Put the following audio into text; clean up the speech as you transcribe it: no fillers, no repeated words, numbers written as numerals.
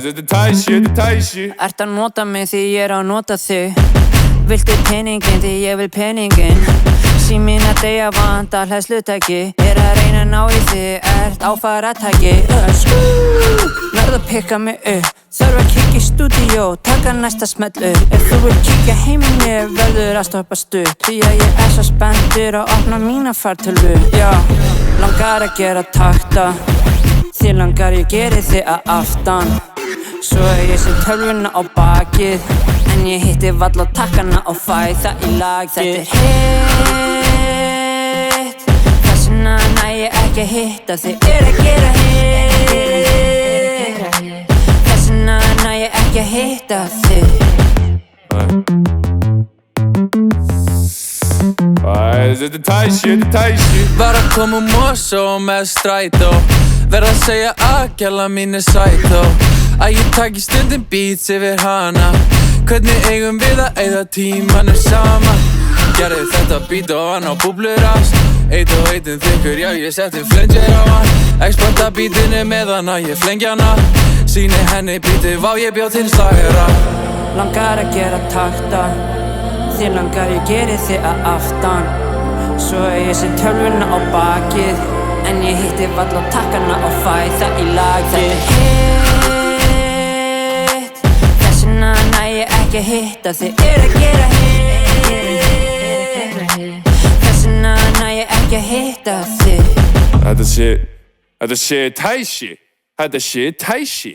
Þetta er tæsi, þetta er tæsi. Ert að nota mig því ég að nota þig. Viltu peningin því ég vil peningin. Síminn að deyja vanda hlæðslutæki. Að reyna að ná í þig, ert á faratæki. Verð að pikka mig upp. Þarf að kíkja í stúdíó, taka næsta smell upp. Ef þú vilt kíkja heim í mér, verður að stoppa stutt. Því að ég svo spenntur að opna mína fartölu. Já, langar að gera takta. Þig langar ég geri þig að aftan. Svo ég set tölvuna á bakið. En ég hitti valla takkana og fæ það í lag. Þetta hitt. Þessuna næ ég ekki að hitta þig. Að gera hitt. Þessuna næ ég ekki að hitta þig. Þetta er tæsi, þetta er tæsi. Var að koma Mosó með strætó. Verð að segja að gæla mín sætó. Að ég taki stundum beats yfir hana. Hvernig eigum við að eyða tímanum saman? Gerði þetta beat og hann á búblurast. Eitt og eitin þykkur, já ég setti flengjir á hann. Exporta beatinu með hana, ég flengja hana. Sýni henni beatið, vá ég bjóð til slagara. Langar að gera takta. Þig langar ég geri þig að aftan. Svo ég set tölvuna á bakið. En ég hitti valla takkana og fæ það í lag. Þetta hitt. Þessuna næ ég ekki að hitta þig. Að gera hitt. Þessuna næ ég ekki að hitta þig. Þetta sé tæsi. Þetta sé tæsi.